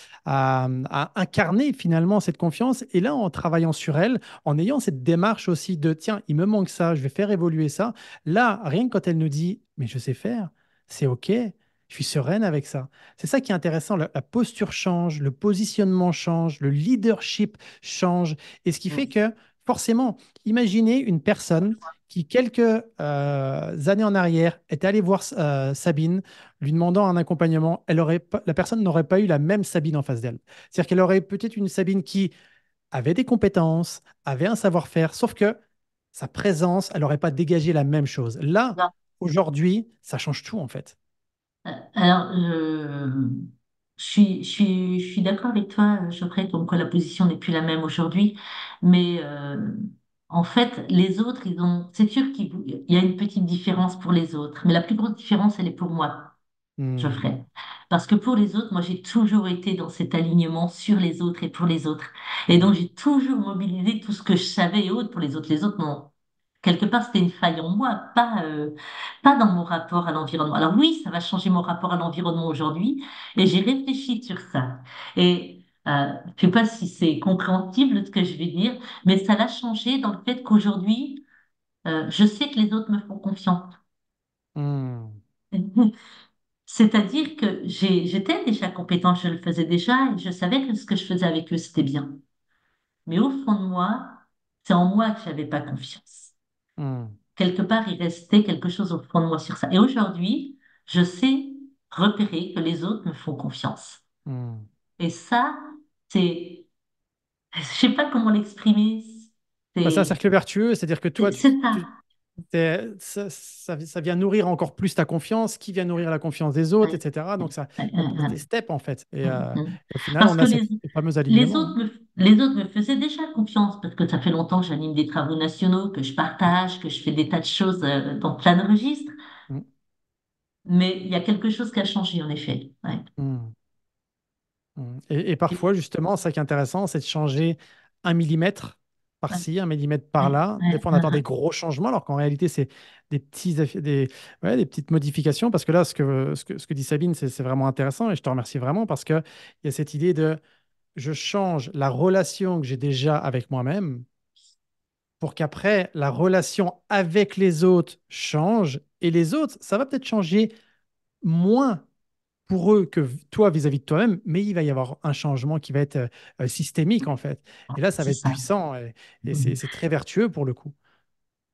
incarner finalement cette confiance. Et là, en travaillant sur elle, en ayant cette démarche aussi de, tiens, il me manque ça, je vais faire évoluer ça. Là, rien que quand elle nous dit, mais je sais faire, c'est OK. Je suis sereine avec ça. C'est ça qui est intéressant. La posture change, le positionnement change, le leadership change. Et ce qui fait que, forcément, imaginez une personne qui, quelques années en arrière, était allée voir Sabine, lui demandant un accompagnement. La personne n'aurait pas eu la même Sabine en face d'elle. C'est-à-dire qu'elle aurait peut-être une Sabine qui avait des compétences, avait un savoir-faire, sauf que sa présence, elle n'aurait pas dégagé la même chose. Là, aujourd'hui, ça change tout, en fait. Alors, je suis d'accord avec toi, Geoffrey, comme quoi la position n'est plus la même aujourd'hui. Mais en fait, les autres, c'est sûr qu'il y a une petite différence pour les autres, mais la plus grosse différence, elle est pour moi, Hmm. Geoffrey. Parce que pour les autres, moi, j'ai toujours été dans cet alignement sur les autres et pour les autres. Et Mhm. donc, j'ai toujours mobilisé tout ce que je savais et autres pour les autres. Les autres, non. Quelque part, c'était une faille en moi, pas dans mon rapport à l'environnement. Alors oui, ça va changer mon rapport à l'environnement aujourd'hui, et j'ai réfléchi sur ça. Et je sais pas si c'est compréhensible ce que je vais dire, mais ça l'a changé dans le fait qu'aujourd'hui, je sais que les autres me font confiance. Hmm. C'est-à-dire que j'étais déjà compétente, je le faisais déjà, et je savais que ce que je faisais avec eux, c'était bien. Mais au fond de moi, c'est en moi que j'avais pas confiance. Hmm. Quelque part, il restait quelque chose au fond de moi sur ça. Et aujourd'hui, je sais repérer que les autres me font confiance. Hmm. Et ça, je sais pas comment l'exprimer. Bah, c'est un C'est, cercle vertueux, c'est-à-dire que toi, c'est ça. ça vient nourrir encore plus ta confiance, qui vient nourrir la confiance des autres, Ouais, etc. Donc, ça, ouais, il y a ouais, des steps, en fait. ouais. Et au final, Parce on que a ce fameux les alignement. autres les autres me faisaient déjà confiance parce que ça fait longtemps que j'anime des travaux nationaux, que je Hein. partage, que je fais des tas de choses dans plein de registres. Mm, Mais il y a quelque chose qui a changé, en effet. Ouais. mm, mm. Et parfois, justement, ça qui est intéressant, c'est de changer 1 millimètre Ouais, par-ci, 1 millimètre ouais, par-là. Des ouais, fois, on attend des gros changements, alors qu'en réalité, c'est des petites modifications. Parce que là, ce que dit Sabine, c'est vraiment intéressant. Et je te remercie vraiment parce qu'il y a cette idée de je change la relation que j'ai déjà avec moi-même pour qu'après, la relation avec les autres change. Et les autres, ça va peut-être changer moins pour eux que toi vis-à-vis de toi-même, mais il va y avoir un changement qui va être systémique, en fait. Et là, ça va c'est être ça. puissant et Mhm. c'est très vertueux pour le coup.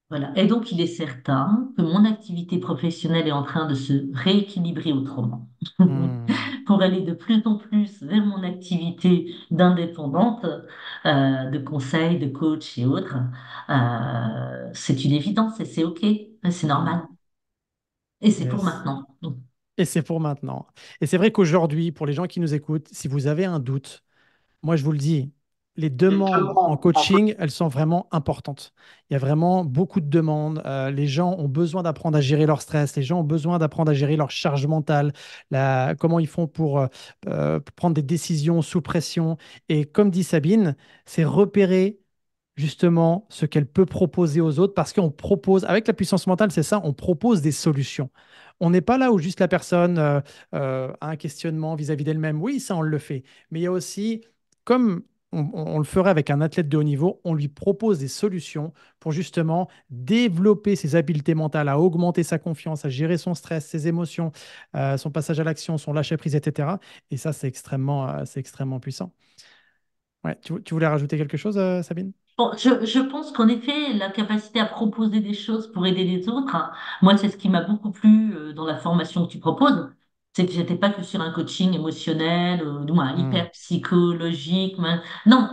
Voilà. Et donc, il est certain que mon activité professionnelle est en train de se rééquilibrer autrement Hmm. pour aller de plus en plus vers mon activité d'indépendante, de conseil, de coach et autres. C'est une évidence et c'est OK, c'est normal. Hmm. Et c'est pour Yes. maintenant. Et c'est pour maintenant. Et c'est vrai qu'aujourd'hui, pour les gens qui nous écoutent, si vous avez un doute, moi, je vous le dis, les demandes en coaching, elles sont vraiment importantes. Il y a vraiment beaucoup de demandes. Les gens ont besoin d'apprendre à gérer leur stress. Les gens ont besoin d'apprendre à gérer leur charge mentale, comment ils font pour prendre des décisions sous pression. Et comme dit Sabine, c'est repérer justement ce qu'elle peut proposer aux autres parce qu'on propose, avec la puissance mentale, c'est ça, on propose des solutions. On n'est pas là où juste la personne a un questionnement vis-à-vis d'elle-même. Oui, ça, on le fait. Mais il y a aussi, comme on le ferait avec un athlète de haut niveau, on lui propose des solutions pour justement développer ses habiletés mentales, à augmenter sa confiance, à gérer son stress, ses émotions, son passage à l'action, son lâcher-prise, etc. Et ça, c'est extrêmement puissant. Ouais, tu voulais rajouter quelque chose, Sabine? Bon, je pense qu'en effet, la capacité à proposer des choses pour aider les autres, hein, moi, c'est ce qui m'a beaucoup plu dans la formation que tu proposes. C'est que j'étais pas que sur un coaching émotionnel, du moins Hmm, hyper psychologique. Non,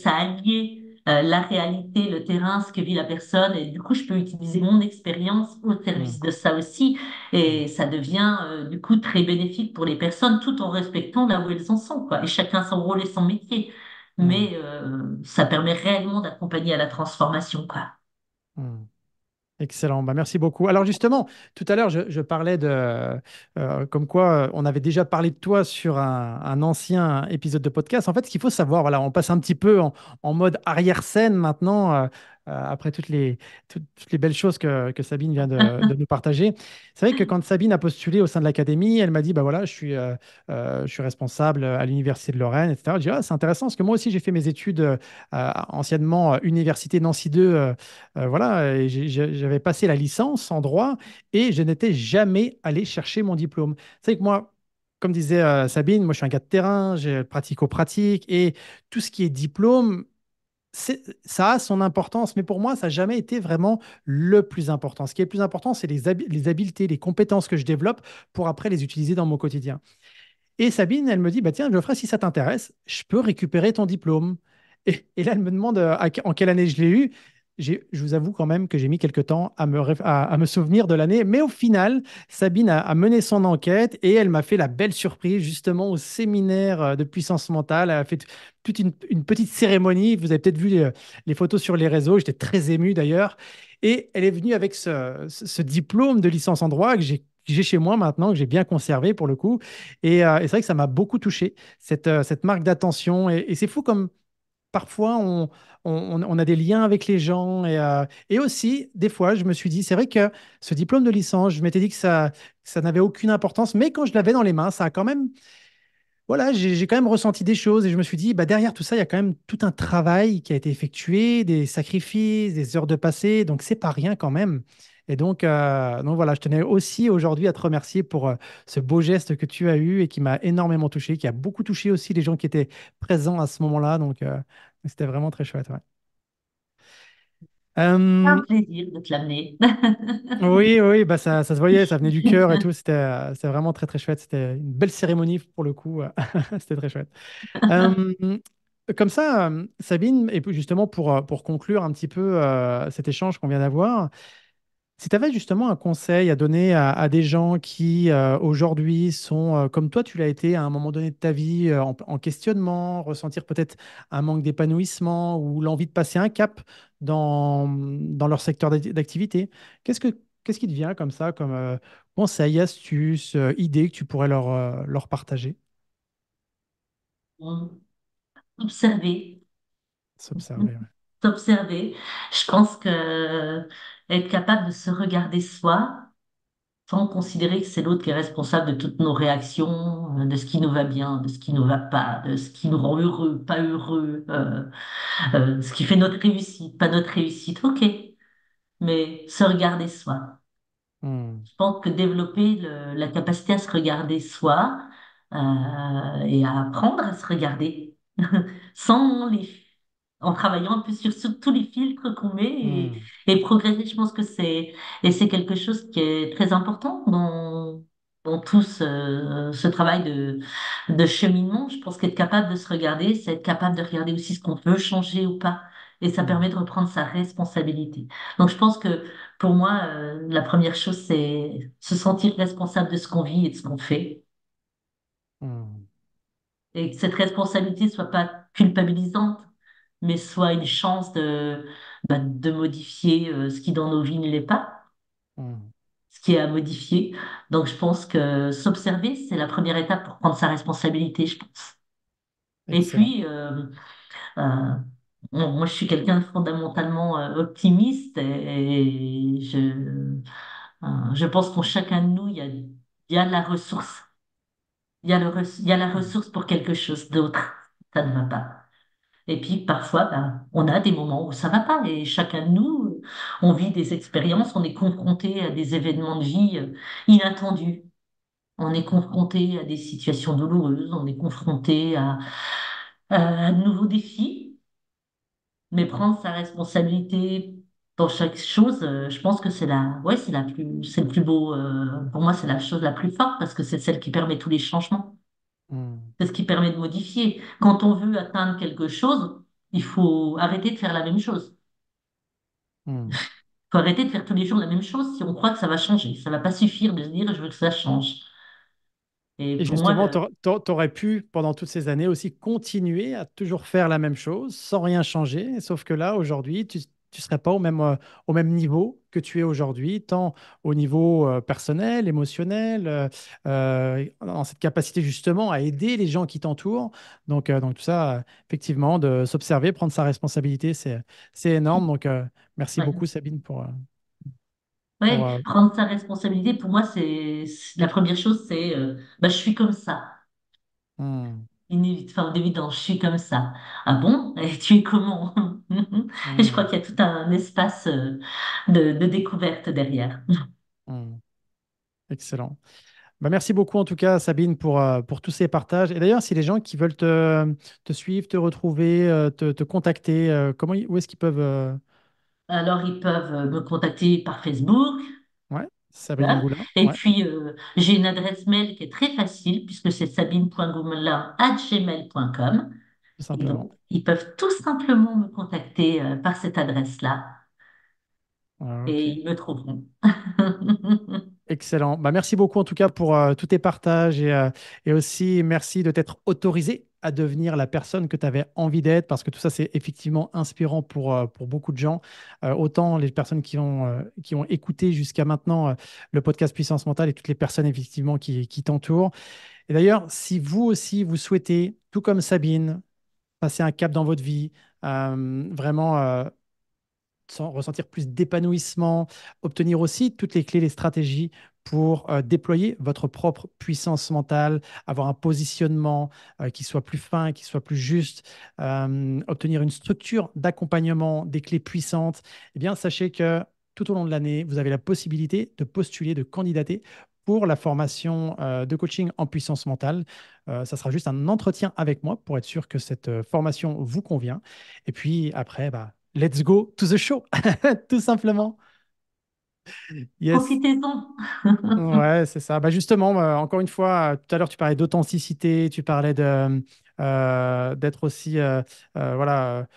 ça alliait la réalité, le terrain, ce que vit la personne. Et du coup, je peux utiliser mon expérience au hmm, service de ça aussi. hmm, Et ça devient du coup très bénéfique pour les personnes tout en respectant là où elles en sont, quoi. Et chacun son rôle et son métier, hmm, mais ça permet réellement d'accompagner à la transformation, quoi. hmm. Excellent, bah, merci beaucoup. Alors justement, tout à l'heure, je parlais comme quoi on avait déjà parlé de toi sur un ancien épisode de podcast. En fait, ce qu'il faut savoir, voilà, on passe un petit peu en mode arrière-scène maintenant, après toutes les belles choses que Sabine vient de nous partager. C'est vrai que quand Sabine a postulé au sein de l'académie, elle m'a dit, bah voilà, je suis responsable à l'Université de Lorraine, etc. Je dis, ah, c'est intéressant parce que moi aussi, j'ai fait mes études anciennement Université Nancy 2. Voilà, et j'avais passé la licence en droit et je n'étais jamais allé chercher mon diplôme. C'est que moi, comme disait Sabine, moi je suis un gars de terrain, j'ai pratico-pratique et tout ce qui est diplôme, ça a son importance, mais pour moi, ça n'a jamais été vraiment le plus important. Ce qui est le plus important, c'est les habiletés, les compétences que je développe pour après les utiliser dans mon quotidien. Et Sabine, elle me dit, bah tiens, Geoffrey, si ça t'intéresse, je peux récupérer ton diplôme. Et là, elle me demande en quelle année je l'ai eu. Je vous avoue quand même que j'ai mis quelques temps à me souvenir de l'année. Mais au final, Sabine a mené son enquête et elle m'a fait la belle surprise justement au séminaire de puissance mentale. Elle a fait toute une petite cérémonie. Vous avez peut-être vu les photos sur les réseaux. J'étais très ému d'ailleurs. Et elle est venue avec ce diplôme de licence en droit que j'ai chez moi maintenant, que j'ai bien conservé pour le coup. Et c'est vrai que ça m'a beaucoup touché, cette marque d'attention. Et c'est fou comme parfois on a des liens avec les gens. Et aussi, des fois, je me suis dit, c'est vrai que ce diplôme de licence, je m'étais dit que ça n'avait aucune importance, mais quand je l'avais dans les mains, ça a quand même, voilà, j'ai quand même ressenti des choses. Et je me suis dit, bah, derrière tout ça, il y a quand même tout un travail qui a été effectué, des sacrifices, des heures de passé. Donc, c'est pas rien quand même. Et donc voilà, je tenais aussi aujourd'hui à te remercier pour ce beau geste que tu as eu et qui m'a énormément touché, qui a beaucoup touché aussi les gens qui étaient présents à ce moment-là. Donc c'était vraiment très chouette. Ouais. C'est un Euh, plaisir de te l'amener. oui, oui, bah ça se voyait, ça venait du cœur et tout. C'était vraiment très, très chouette. C'était une belle cérémonie pour le coup. C'était très chouette. Euh, Comme ça, Sabine, et puis justement pour conclure un petit peu cet échange qu'on vient d'avoir, si tu avais justement un conseil à donner à des gens qui aujourd'hui sont comme toi, tu l'as été à un moment donné de ta vie, en questionnement, ressentir peut-être un manque d'épanouissement ou l'envie de passer un cap dans leur secteur d'activité, qu'est-ce qui te vient comme ça, comme conseil, astuce, idée que tu pourrais leur partager? Observer, S'observer. Ouais. s'observer. Je pense que être capable de se regarder soi, sans considérer que c'est l'autre qui est responsable de toutes nos réactions, de ce qui nous va bien, de ce qui nous va pas, de ce qui nous rend heureux, pas heureux, ce qui fait notre réussite, pas notre réussite. Ok, mais se regarder soi. Hmm. Je pense que développer la capacité à se regarder soi et à apprendre à se regarder sans les en travaillant un peu sur tous les filtres qu'on met Hmm. et progresser. Je pense que c'est quelque chose qui est très important dans tout ce travail de cheminement. Je pense qu'être capable de se regarder, c'est être capable de regarder aussi ce qu'on veut changer ou pas. Et ça permet Hmm. de reprendre sa responsabilité. Donc je pense que pour moi, la première chose, c'est se sentir responsable de ce qu'on vit et de ce qu'on fait. Hmm. Et que cette responsabilité soit pas culpabilisante, mais soit une chance de modifier ce qui dans nos vies ne l'est pas, Hmm. ce qui est à modifier. Donc je pense que s'observer, c'est la première étape pour prendre sa responsabilité, je pense. Et Excellent. puis, euh, moi, je suis quelqu'un de fondamentalement optimiste et je pense qu'en chacun de nous, il y a la ressource. Il y a la Hmm. ressource pour quelque chose d'autre. Ça ne va pas. Et puis parfois, ben, on a des moments où ça va pas. Et chacun de nous, on vit des expériences, on est confronté à des événements de vie inattendus. On est confronté à des situations douloureuses, on est confronté à de nouveaux défis. Mais prendre sa responsabilité dans chaque chose, je pense que ouais, c'est le plus beau. Pour moi, c'est la chose la plus forte parce que c'est celle qui permet tous les changements. Hmm. C'est ce qui permet de modifier. Quand on veut atteindre quelque chose, il faut arrêter de faire la même chose. Hmm. Il faut arrêter de faire tous les jours la même chose si on croit que ça va changer. Ça va pas suffire de se dire je veux que ça change. Et Et pour moi, justement, tu aurais pu, pendant toutes ces années aussi, continuer à toujours faire la même chose sans rien changer. Sauf que là, aujourd'hui, tu ne serais pas au même niveau que tu es aujourd'hui, tant au niveau personnel, émotionnel, dans cette capacité justement à aider les gens qui t'entourent. Donc tout ça, effectivement, de s'observer, prendre sa responsabilité, c'est énorme. Donc merci ouais. beaucoup, Sabine, pour, Ouais, prendre sa responsabilité, pour moi, la première chose, c'est bah, je suis comme ça. hmm, Enfin, d'évidence, je suis comme ça. Ah bon? Et tu es comment? Et je crois hmm, qu'il y a tout un espace de découverte derrière. hmm. Excellent. Bah, merci beaucoup en tout cas, Sabine, pour tous ces partages. Et d'ailleurs, si les gens qui veulent te suivre, te retrouver, te contacter, où est-ce qu'ils peuvent Alors, ils peuvent me contacter par Facebook. Ouais, Sabine Voilà. Goulin, Et ouais, puis, j'ai une adresse mail qui est très facile puisque c'est sabine.goumela@gmail.com. tout Et donc, simplement. ils peuvent tout simplement me contacter par cette adresse-là Ah, et ok. ils me trouveront. Excellent. Bah, merci beaucoup en tout cas pour tous tes partages et aussi merci de t'être autorisé à devenir la personne que tu avais envie d'être parce que tout ça, c'est effectivement inspirant pour beaucoup de gens. Autant les personnes qui ont écouté jusqu'à maintenant le podcast Puissance Mentale et toutes les personnes effectivement qui t'entourent. Et d'ailleurs, si vous aussi, vous souhaitez, tout comme Sabine, passer un cap dans votre vie, vraiment ressentir plus d'épanouissement, obtenir aussi toutes les clés, les stratégies pour déployer votre propre puissance mentale, avoir un positionnement qui soit plus fin, qui soit plus juste, obtenir une structure d'accompagnement, des clés puissantes, eh bien, sachez que tout au long de l'année, vous avez la possibilité de postuler, de candidater pour la formation de coaching en puissance mentale. Ça sera juste un entretien avec moi pour être sûr que cette formation vous convient. Et puis après, bah, let's go to the show, tout simplement. Yes. Profitez-en. Ouais, c'est ça. Bah justement, encore une fois, tout à l'heure, tu parlais d'authenticité, tu parlais d'être aussi voilà,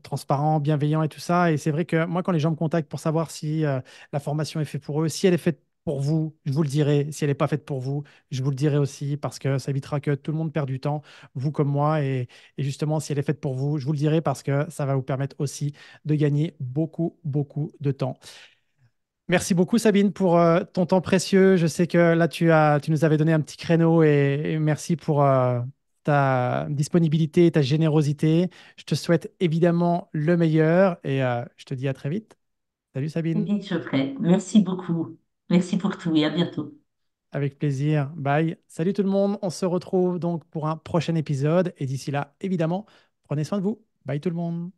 transparent, bienveillant et tout ça. Et c'est vrai que moi, quand les gens me contactent pour savoir si la formation est faite pour eux, si elle est faite pour vous, je vous le dirai. Si elle n'est pas faite pour vous, je vous le dirai aussi parce que ça évitera que tout le monde perde du temps, vous comme moi. Et justement, si elle est faite pour vous, je vous le dirai parce que ça va vous permettre aussi de gagner beaucoup, beaucoup de temps. Merci beaucoup, Sabine, pour ton temps précieux. Je sais que là, tu nous avais donné un petit créneau et merci pour ta disponibilité et ta générosité. Je te souhaite évidemment le meilleur et je te dis à très vite. Salut, Sabine. Vite, je ferai. Merci beaucoup. Merci pour tout et à bientôt. Avec plaisir. Bye. Salut tout le monde. On se retrouve donc pour un prochain épisode et d'ici là, évidemment, prenez soin de vous. Bye tout le monde.